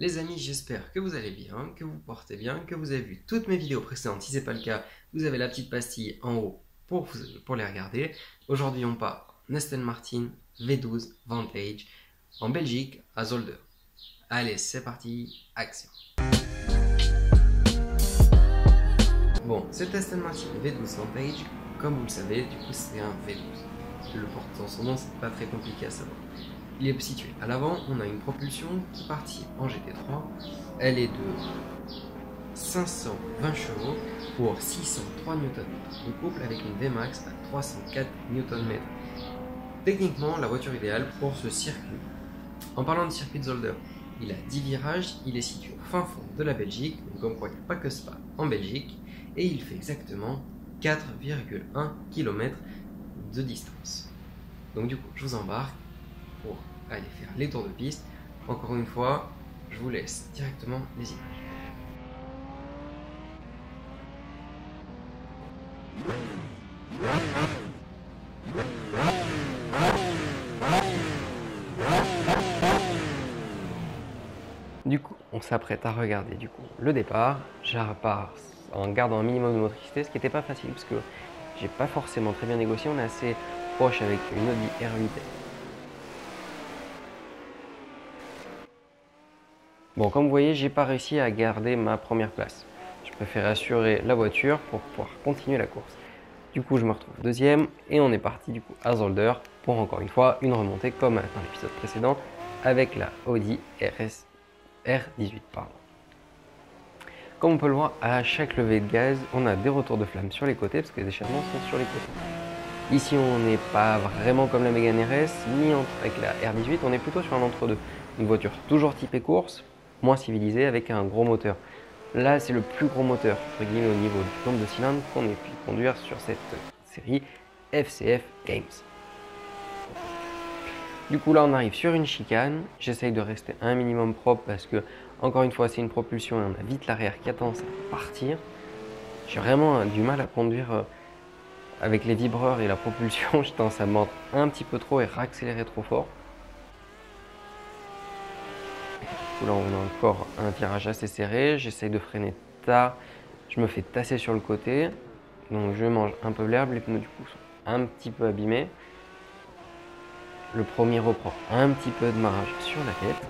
Les amis, j'espère que vous allez bien, que vous portez bien, que vous avez vu toutes mes vidéos précédentes. Si ce n'est pas le cas, vous avez la petite pastille en haut pour les regarder. Aujourd'hui, on part en Aston Martin V12 Vantage en Belgique à Zolder. Allez, c'est parti, action. Bon, cet Aston Martin V12 Vantage, comme vous le savez, du coup c'est un V12. Le porte dans son nom, c'est pas très compliqué à savoir. Il est situé à l'avant, on a une propulsion qui partit en GT3. Elle est de 520 chevaux pour 603 Nm de couple avec une Vmax à 304 Nm. Techniquement, la voiture idéale pour ce circuit. En parlant de circuit de Zolder, il a 10 virages, il est situé au fin fond de la Belgique, donc comme quoi il n'y a pas que Spa en Belgique, et il fait exactement 4,1 km de distance. Donc du coup, je vous embarque pour aller faire les tours de piste. Encore une fois, je vous laisse directement les images. Du coup, on s'apprête à regarder le départ. Je repars en gardant un minimum de motricité, ce qui n'était pas facile parce que j'ai pas forcément très bien négocié. On est assez proche avec une Audi R8. Bon, comme vous voyez, j'ai pas réussi à garder ma première place. Je préfère assurer la voiture pour pouvoir continuer la course. Du coup, je me retrouve deuxième et on est parti du coup à Zolder pour encore une fois une remontée comme dans l'épisode précédent avec la Audi R18. Comme on peut le voir, à chaque levée de gaz, on a des retours de flamme sur les côtés parce que les échappements sont sur les côtés. Ici, on n'est pas vraiment comme la Mégane RS ni avec la R18, on est plutôt sur un entre-deux. Une voiture toujours typée course, moins civilisée avec un gros moteur. Là, c'est le plus gros moteur entre guillemets au niveau du nombre de cylindres qu'on ait pu conduire sur cette série FCF Games. Du coup, là, on arrive sur une chicane. J'essaye de rester un minimum propre parce que, encore une fois, c'est une propulsion et on a vite l'arrière qui a tendance à partir. J'ai vraiment du mal à conduire avec les vibreurs et la propulsion. J'ai tendance à mordre un petit peu trop et réaccélérer trop fort. Là, on a encore un virage assez serré, j'essaye de freiner tard, je me fais tasser sur le côté, donc je mange un peu l'herbe, les pneus du coup sont un petit peu abîmés. Le premier reprend un petit peu de marrage sur la tête.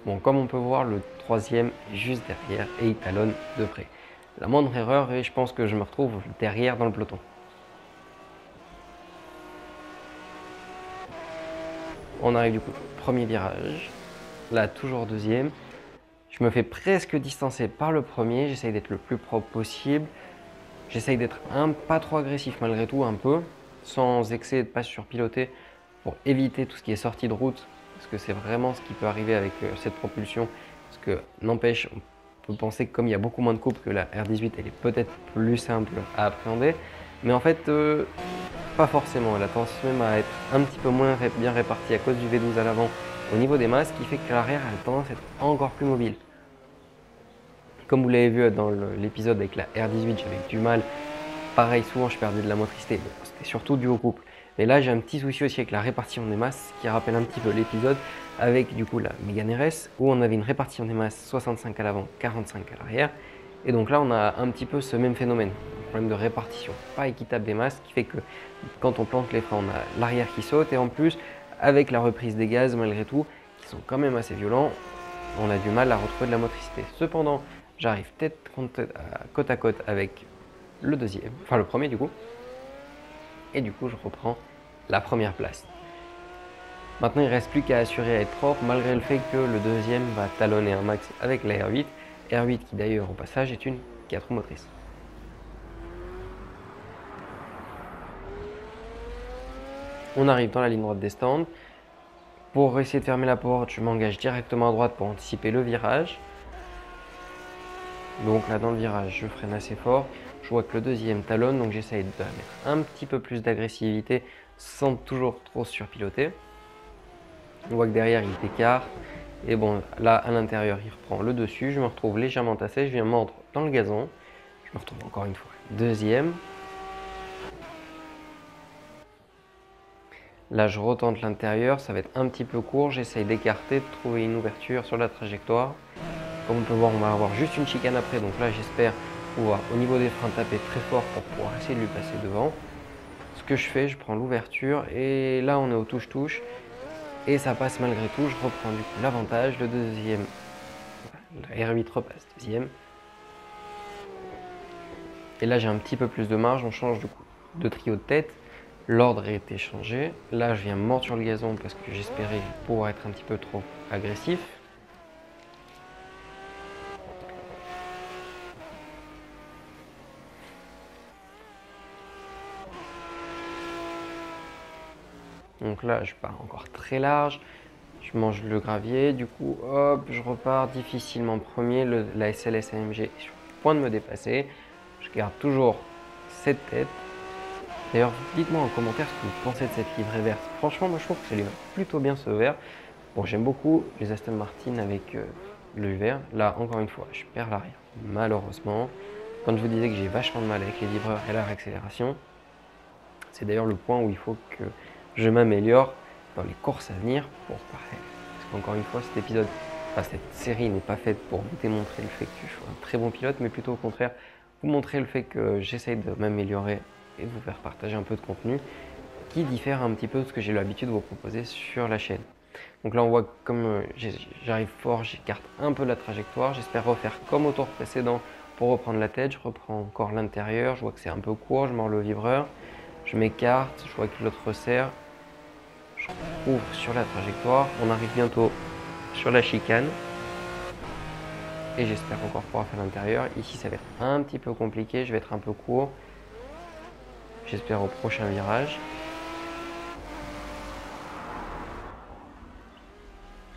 Bon, comme on peut voir, le troisième est juste derrière et il talonne de près. La moindre erreur et je pense que je me retrouve derrière dans le peloton. On arrive du coup au premier virage, là toujours deuxième. Je me fais presque distancer par le premier, j'essaye d'être le plus propre possible. J'essaye d'être pas trop agressif malgré tout, un peu, sans excès de pas surpiloter pour éviter tout ce qui est sortie de route. Parce que c'est vraiment ce qui peut arriver avec cette propulsion. Parce que n'empêche, on peut penser que comme il y a beaucoup moins de couple que la R18, elle est peut-être plus simple à appréhender. Mais en fait, pas forcément. Elle a tendance même à être un petit peu moins bien répartie à cause du V12 à l'avant au niveau des masses, qui fait que l'arrière a tendance à être encore plus mobile. Comme vous l'avez vu dans l'épisode avec la R18, j'avais du mal. Pareil, souvent je perdais de la motricité. Bon, c'était surtout dû au couple. Mais là, j'ai un petit souci aussi avec la répartition des masses, qui rappelle un petit peu l'épisode avec du coup la Mégane RS, où on avait une répartition des masses 65 à l'avant, 45 à l'arrière. Et donc là, on a un petit peu ce même phénomène, un problème de répartition pas équitable des masses, qui fait que quand on plante les freins, on a l'arrière qui saute. Et en plus, avec la reprise des gaz, malgré tout, qui sont quand même assez violents, on a du mal à retrouver de la motricité. Cependant, j'arrive tête côte à côte avec le deuxième, enfin le premier du coup. Et du coup, je reprends la première place. Maintenant, il ne reste plus qu'à assurer à être propre, malgré le fait que le deuxième va talonner un max avec la R8. R8 qui d'ailleurs au passage est une 4 roues motrices. On arrive dans la ligne droite des stands. Pour essayer de fermer la porte, je m'engage directement à droite pour anticiper le virage. Donc là dans le virage, je freine assez fort. Je vois que le deuxième talonne, donc j'essaye de mettre un petit peu plus d'agressivité sans toujours trop surpiloter. On voit que derrière il t'écarte. Et bon, là à l'intérieur il reprend le dessus. Je me retrouve légèrement tassé, je viens mordre dans le gazon. Je me retrouve encore une fois deuxième. Là, je retente l'intérieur, ça va être un petit peu court. J'essaye d'écarter, de trouver une ouverture sur la trajectoire. Comme on peut voir, on va avoir juste une chicane après. Donc là, j'espère pouvoir, au niveau des freins, taper très fort pour pouvoir essayer de lui passer devant. Ce que je fais, je prends l'ouverture et là, on est au touche-touche. Et ça passe malgré tout. Je reprends du coup l'avantage. Le deuxième, le R8 repasse deuxième. Et là, j'ai un petit peu plus de marge. On change du coup de trio de tête. L'ordre a été changé. Là, je viens mordre sur le gazon parce que j'espérais pouvoir être un petit peu trop agressif. Donc là, je pars encore très large. Je mange le gravier. Du coup, hop, je repars difficilement premier. La SLS AMG est sur le point de me dépasser. Je garde toujours cette tête. D'ailleurs, dites-moi en commentaire ce que vous pensez de cette livrée verte. Franchement, moi je trouve que ça livre plutôt bien ce vert. Bon, j'aime beaucoup les Aston Martin avec le vert. Là, encore une fois, je perds l'arrière, malheureusement. Quand je vous disais que j'ai vachement de mal avec les livreurs et la réaccélération, c'est d'ailleurs le point où il faut que je m'améliore dans les courses à venir pour pareil. Parce qu'encore une fois, cet épisode, cette série n'est pas faite pour vous démontrer le fait que je suis un très bon pilote, mais plutôt au contraire, vous montrer le fait que j'essaye de m'améliorer et vous faire partager un peu de contenu qui diffère un petit peu de ce que j'ai l'habitude de vous proposer sur la chaîne. Donc là, on voit que comme j'arrive fort, j'écarte un peu la trajectoire. J'espère refaire comme au tour précédent pour reprendre la tête. Je reprends encore l'intérieur. Je vois que c'est un peu court. Je mords le vibreur. Je m'écarte. Je vois que l'autre resserre. Je ouvre sur la trajectoire. On arrive bientôt sur la chicane. Et j'espère encore pouvoir faire l'intérieur. Ici, ça va être un petit peu compliqué. Je vais être un peu court. J'espère au prochain virage.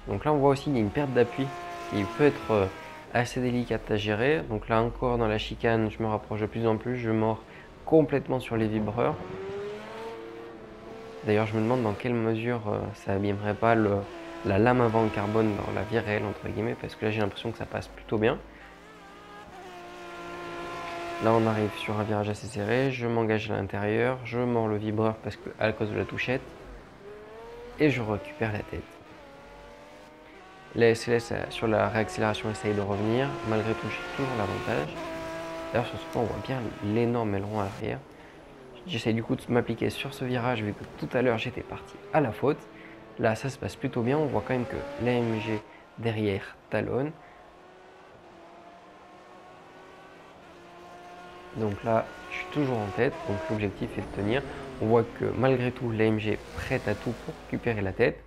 Donc là, on voit aussi qu'il y a une perte d'appui qui peut être assez délicate à gérer. Donc là, encore dans la chicane, je me rapproche de plus en plus. Je mords complètement sur les vibreurs. D'ailleurs, je me demande dans quelle mesure ça abîmerait pas la lame avant en carbone dans la vie réelle, entre guillemets, parce que là, j'ai l'impression que ça passe plutôt bien. Là, on arrive sur un virage assez serré. Je m'engage à l'intérieur. Je mords le vibreur parce que, à cause de la touchette. Et je récupère la tête. La SLS sur la réaccélération essaye de revenir. Malgré tout, j'ai toujours l'avantage. D'ailleurs, sur ce point, on voit bien l'énorme aileron à l'arrière. J'essaie du coup de m'appliquer sur ce virage vu que tout à l'heure, j'étais parti à la faute. Là, ça se passe plutôt bien. On voit quand même que l'AMG derrière talonne. Donc là, je suis toujours en tête. Donc l'objectif est de tenir. On voit que malgré tout, l'AMG est prête à tout pour récupérer la tête.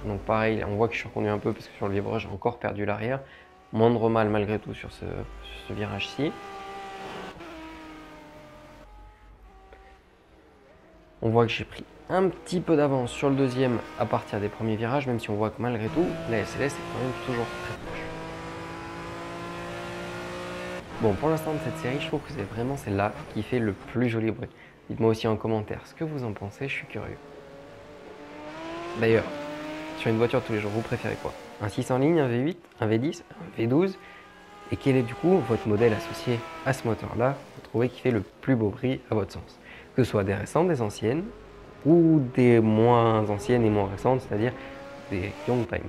Donc pareil, on voit que je suis reconduit un peu parce que sur le vibreur, j'ai encore perdu l'arrière. Moindre mal malgré tout sur ce virage-ci. On voit que j'ai pris un petit peu d'avance sur le deuxième à partir des premiers virages, même si on voit que malgré tout, la SLS est quand même toujours très proche. Bon, pour l'instant de cette série, je trouve que c'est vraiment celle-là qui fait le plus joli bruit. Dites-moi aussi en commentaire ce que vous en pensez, je suis curieux. D'ailleurs, sur une voiture de tous les jours, vous préférez quoi? Un 6 en ligne, un V8, un V10, un V12? Et quel est du coup votre modèle associé à ce moteur-là, vous trouvez qui fait le plus beau bruit à votre sens? Que ce soit des récentes, des anciennes, ou des moins anciennes et moins récentes, c'est-à-dire des young timers.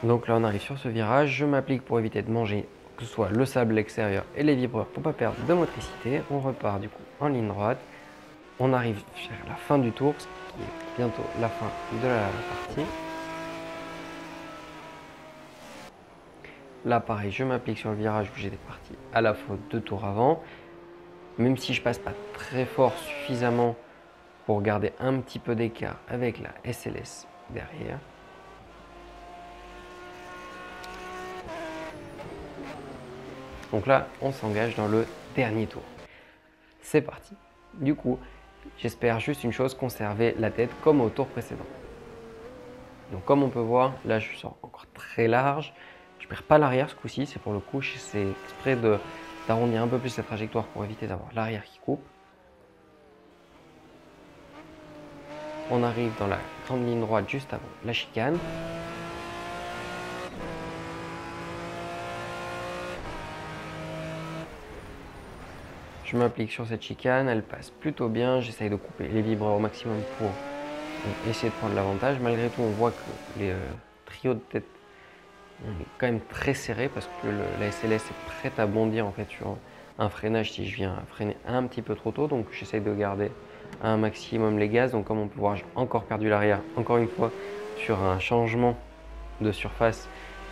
Donc là on arrive sur ce virage, je m'applique pour éviter de manger que ce soit le sable extérieur et les vibreurs pour ne pas perdre de motricité. On repart du coup en ligne droite. On arrive vers la fin du tour, ce qui est bientôt la fin de la partie. Là pareil, je m'applique sur le virage où j'étais parti à la faute 2 tours avant. Même si je passe pas très fort suffisamment pour garder un petit peu d'écart avec la SLS derrière. Donc là, on s'engage dans le dernier tour. C'est parti. Du coup, j'espère juste une chose, conserver la tête comme au tour précédent. Donc comme on peut voir, là je sors encore très large. Je perds pas l'arrière ce coup-ci, c'est pour le coup, j'essaie exprès d'arrondir un peu plus la trajectoire pour éviter d'avoir l'arrière qui coupe. On arrive dans la grande ligne droite juste avant la chicane. Je m'applique sur cette chicane, elle passe plutôt bien. J'essaye de couper les vibreurs au maximum pour essayer de prendre l'avantage. Malgré tout, on voit que les trios de tête, on est quand même très serré parce que la SLS est prête à bondir en fait sur un freinage si je viens freiner un petit peu trop tôt. Donc j'essaye de garder un maximum les gaz. Donc comme on peut voir, j'ai encore perdu l'arrière, encore une fois, sur un changement de surface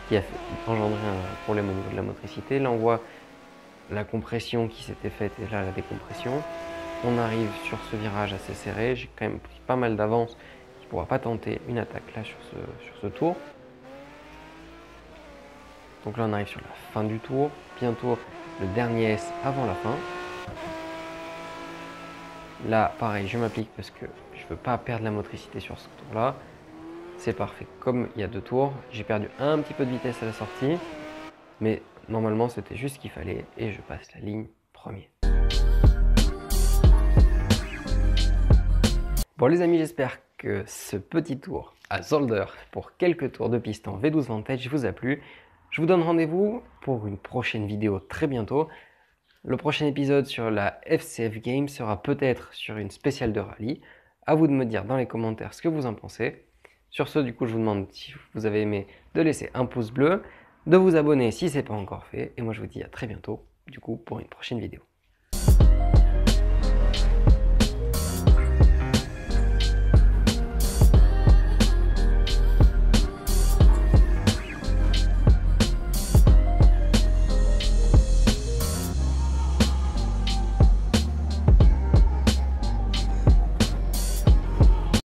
qui a engendré un problème au niveau de la motricité. Là, on voit la compression qui s'était faite et là la décompression. On arrive sur ce virage assez serré, j'ai quand même pris pas mal d'avance, il ne pourra pas tenter une attaque là sur ce tour. Donc là on arrive sur la fin du tour, bientôt le dernier S avant la fin. Là pareil, je m'applique parce que je ne veux pas perdre la motricité sur ce tour là. C'est parfait, comme il y a 2 tours, j'ai perdu un petit peu de vitesse à la sortie, mais normalement c'était juste ce qu'il fallait et je passe la ligne premier. Bon les amis, j'espère que ce petit tour à Zolder pour quelques tours de piste en V12 Vantage vous a plu. Je vous donne rendez-vous pour une prochaine vidéo très bientôt. Le prochain épisode sur la FCF Game sera peut-être sur une spéciale de rallye. À vous de me dire dans les commentaires ce que vous en pensez. Sur ce, du coup, je vous demande si vous avez aimé de laisser un pouce bleu, de vous abonner si ce n'est pas encore fait. Et moi, je vous dis à très bientôt, du coup, pour une prochaine vidéo.